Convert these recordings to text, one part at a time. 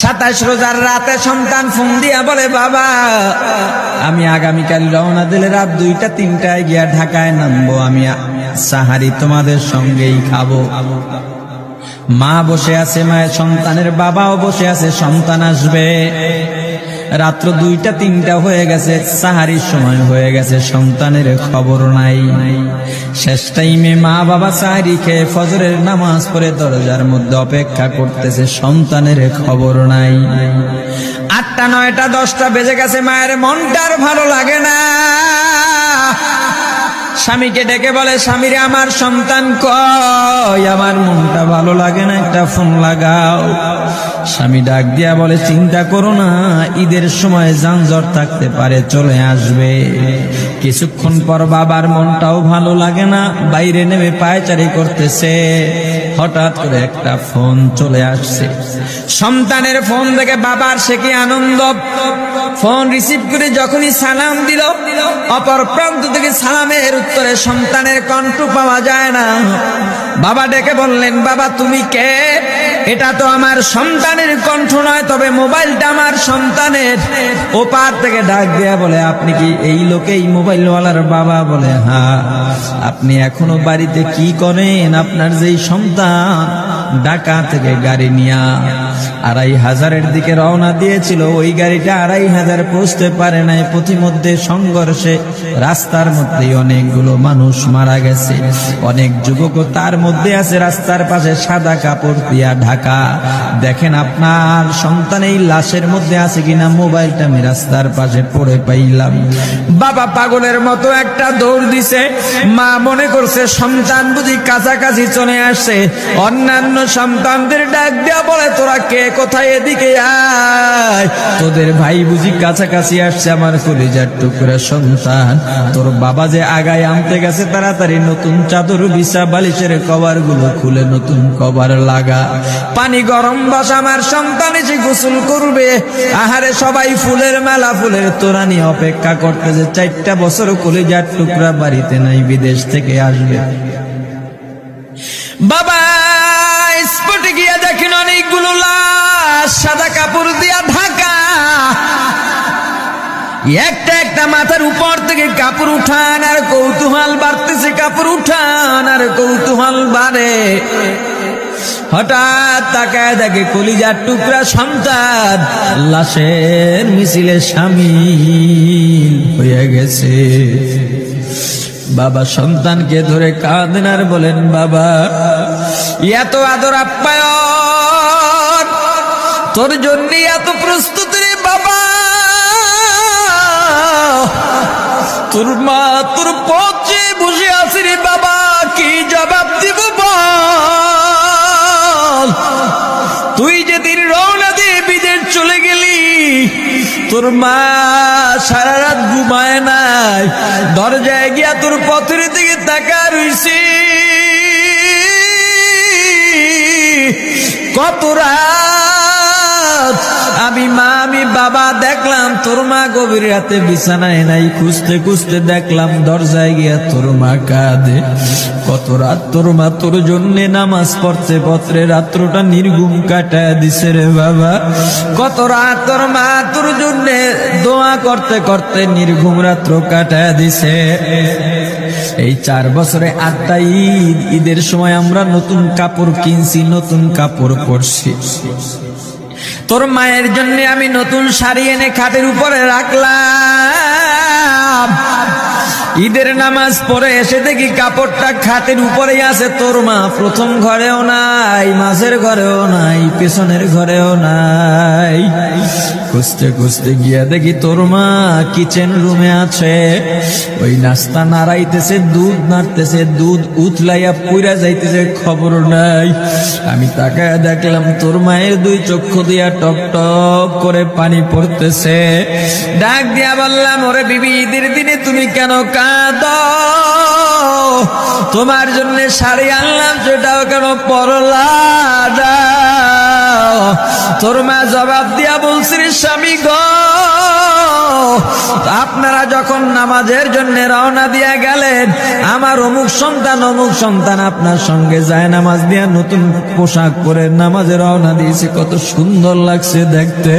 27 রোজার রাতে সন্তান ফোন দিয়া বলে, বাবা আমি আগামীকাল রওনা দিলে রাত 2টা-3টায় গিয়া ঢাকায় নামবো, আমি সাহারি তোমাদের সঙ্গেই খাবো। মা বসে আছে, মায়ের সন্তানের বাবাও বসে আছে, সন্তান আসবে। রাত্র 2টা-3টা হয়ে গেছে, সাহারির সময় হয়ে গেছে, সন্তানের খবর নাই। শেষ টাইমে মা বাবা সাহারি খেয়ে ফজরের নামাজ পড়ে দরজার মধ্যে অপেক্ষা করতেছে, সন্তানের খবর নাই। 8টা, 9টা, 10টা বেজে গেছে, মায়ের মনটা আর ভালো লাগে না। স্বামীকে ডেকে বলে, স্বামীরে আমার সন্তান কই, আমার মনটা ভালো লাগে না, একটা ফোন লাগাও। স্বামী ডাক দিয়া বলে, চিন্তা করো না, ঈদের সময় যানজট থাকতে পারে, চলে আসবে। কিছুক্ষণ পর বাবার মনটাও ভালো লাগে না, বাইরে নেমে পায়চারি করতেছে। হঠাৎ করে একটা ফোন চলে আসছে, সন্তানের ফোন দেখে বাবার সে কি আনন্দ। ফোন রিসিভ করে যখনই সালাম দিল, অপর প্রান্ত থেকে সালামের উত্তরে সন্তানের কণ্ঠ পাওয়া যায় না। বাবা ডেকে বললেন, বাবা তুমি কে? এটা তো আমার সন্তানের কণ্ঠ নয়, তবে মোবাইলটা আমার সন্তানের। ওপার থেকে ডাক দেয়া বলে, আপনি কি এই লোকেই মোবাইলওয়ালার বাবা? বলে, হ্যাঁ। আপনি এখনো বাড়িতে কি করেন? আপনার যেই সন্তান ঢাকা থেকে গাড়ি নিয়া 2500-এর দিকে রওনা দিয়েছিল, ওই গাড়িটা 2500 পৌঁছতে পারে নাই। পথিমধ্যে সংঘর্ষে রাস্তার মধ্যে অনেকগুলো মানুষ মারা গেছে, অনেক যুবকও তার মধ্যে আছে। রাস্তার পাশে সাদা কাপড় দিয়া ঢাকা। দেখেন আপনার সন্তান এই লাশের মধ্যে আছে কিনা। মোবাইলটা আমি রাস্তার পাশে পড়ে পাইলাম। বাবা পাগলের মতো একটা দৌড় দিছে। মা মনে করছে সন্তান বুঝি কাছাকাছি চলে আসছে। অন্যান্য সন্তানদের ডাক দেয়া বলে, তোরা কে, কোথায়, এদিকে আয়, তোদের ভাই বুঝি কাছাকাছি আসছে। আমার কলিজার টুকরা সন্তান, তোর বাবা যে আগায় আনতে গেছে, তাড়াতাড়ি নতুন চাদর বিছা, বালিশের কভার গুলো খুলে নতুন কভার লাগা। পানি গরম বসা, আমার সন্তান এসে গোসল করবে। আহারে সবাই ফুলের মেলা, ফুলের তোড়া নিয়ে অপেক্ষা করতেছে। 4টা বছর কলিজার টুকরা বাড়িতে নাই, বিদেশ থেকে আসবে। বাবা স্পটে গিয়া দেখেন অনেকগুলো লাশ সাদা কাপড় দিয়া ঢাকা। একটা একটা মাথার উপর থেকে কাপড় উঠান আর কৌতূহল বাড়তেছে, কাপড় উঠান আর কৌতূহল বাড়ে। হঠাৎ তাকায় দেখে কলিজার টুকরা সন্তান লাশের মিছিলে শামিল হয়ে গেছে। বাবা সন্তানকে ধরে কাঁদেন আর বলেন, বাবা এত আদর আপ্যায়ন তোর জন্য, এত প্রস্তুতি রে বাবা, তোর মা তোর পথে বসে আছে রে বাবা, কি জবাব দিব বল? তুই যেদিন রওনা দিয়ে বিদেশ চলে গেলি, তোর মা সারা রাত ঘুমায় নাই, দরজায় গিয়া তোর পথের দিকে তাকা রইছে। কত রাত আমি মা আমি বাবা দেখলাম, তোর মা গভীর রাতে বিছানায় নাই। খুঁজতে খুঁজতে দেখলাম দরজায় গিয়া তোর মা কাঁদে। কত রাত তোর মা তোর জন্যে নামাজ পড়তে পত্রে রাত্রটা নির্ঘুম কাটায় দিছে রে বাবা। কত রাত তোর মা তোর জন্যে দোয়া করতে করতে নির্ঘুম রাত্র কাটায় দিছে। এই 4 বছরে 8টা ঈদ, ঈদের সময় আমরা নতুন কাপড় কিনছি, নতুন কাপড় পরছি। তোর মায়ের জন্য আমি নতুন শাড়ি এনে খাটের উপরে রাখলাম। ঈদের নামাজ পড়ে এসে দেখি কাপড়টা খাটের উপরেই আছে। তোর মা প্রথম ঘরেও নাই, মাঝের ঘরেও নাই, পেছনের ঘরেও নাই। খুঁজতে খুঁজতে গিয়া দেখি তোর মা কিচেন রুমে আছে। ওই নাস্তা নাড়াইতেছে, দুধ নাড়তেছে, দুধ উতলাইয়া পুইরা যাইতেছে, খবর নাই। আমি তাকায় দেখলাম তোর মায়ের 2 চক্ষু দিয়া টপ টপ করে পানি পড়তেছে। ডাক দিয়া বললাম, ওরে বিবি, ঈদের দিনে তুমি কেন কাঁদো? তোমার জন্য শাড়ি আনলাম, সেটাও কেন পরলা? তোর মা জবাব দিয়া বলছে, রে স্বামী গো, আপনারা যখন নামাজের জন্য রওনা দিয়া গেলেন, আমার অমুক সন্তান আপনার সঙ্গে যায় নামাজ দিয়া নতুন পোশাক পরে নামাজে রওনা দিয়েছে, কত সুন্দর লাগছে দেখতে।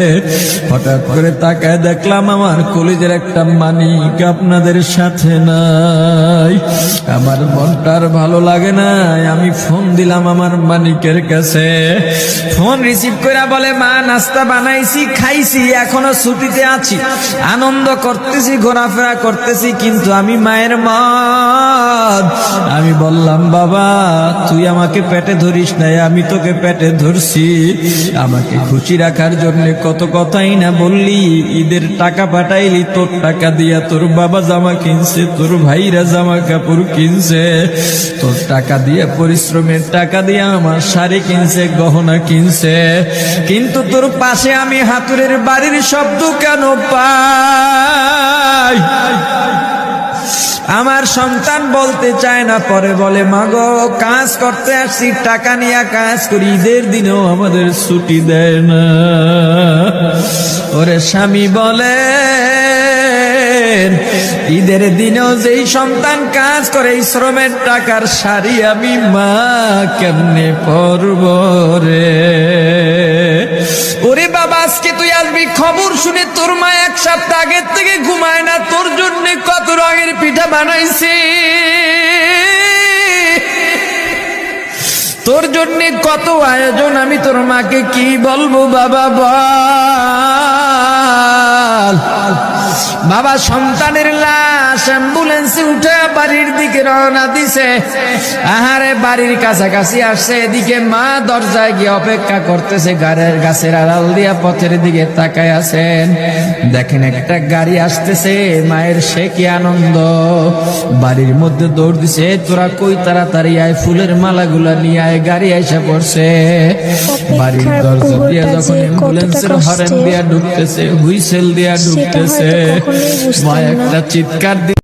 হঠাৎ করে তাকায় দেখলাম আমার কলিজের একটা মানিক আপনাদের সাথে নাই। আমার মনটার ভালো লাগে নাই। আমি ফোন দিলাম আমার মানিকের কাছে। ফোন রিসিভ করে বলে, মা নাস্তা বানাইছি, খাইছি, এখনো ছুটিতে আছি, আনন্দ করতেছি, ঘোরাফেরা করতেছি, কিন্তু আমি মায়ের মত। আমি বললাম, বাবা তুই আমাকে পেটে ধরিস নাই, আমি তোকে পেটে ধরছি। আমাকে খুশি রাখার জন্য কত কথাই না বললি। ঈদের টাকা পাঠাইলি, তোর টাকা দিয়া তোর বাবা জামা কিনছে, তোর ভাইরা জামা কাপড় কিনছে, তোর টাকা দিয়ে পরিশ্রমের টাকা দিয়ে আমার শাড়ি কিনছে, গহনা কিনছে, কিন্তু তোর পাশে আমি হাতুড়ের বাড়ির শব্দ কেন পাই? আমার সন্তান বলতে চায় না, পরে বলে, মাগো কাজ করতে আসছি, টাকা নিয়ে কাজ করি, ঈদের দিনেও আমাদের ছুটি দেয় না। ওরে স্বামী বলে, ঈদের দিনেও যেই সন্তান কাজ করে, এই শ্রমের টাকার শাড়ি আমি মা কেমনে পরব রে? ওরে বাবা, আজকে তুই আসবি, খবর শুনে তোর মা এক সপ্তাহ আগের থেকে ঘুমায় না, তোর জন্য কত রঙের পিঠা বানাইছি, তোর জন্য কত আয়োজন, আমি তোর মাকে কি বলবো বাবা বল। বাবা সন্তানের লাশ অ্যাম্বুলেন্সে উঠে বাড়ির দিকে রওনা দিছে। আহারে বাড়ির কাছাকাছি আসছে, এদিকে মা দরজায় গিয়ে অপেক্ষা করতেছে, গাছের আড়াল দিয়া পথের দিকে তাকায় আছেন। দেখেন একটা গাড়ি আসতেছে, মায়ের সে কি আনন্দ, বাড়ির মধ্যে দৌড় দিছে, তোরা কই তাড়াতাড়ি আয়, ফুলের মালাগুলা নিয়ে আয়, গাড়ি এসে পড়ছে। বাড়ির দরজা দিয়া যখন অ্যাম্বুলেন্সের হরেন দিয়া ঢুকতেছে, হুইসেল দিয়া ঢুকতেছে, মা একটা চিৎকার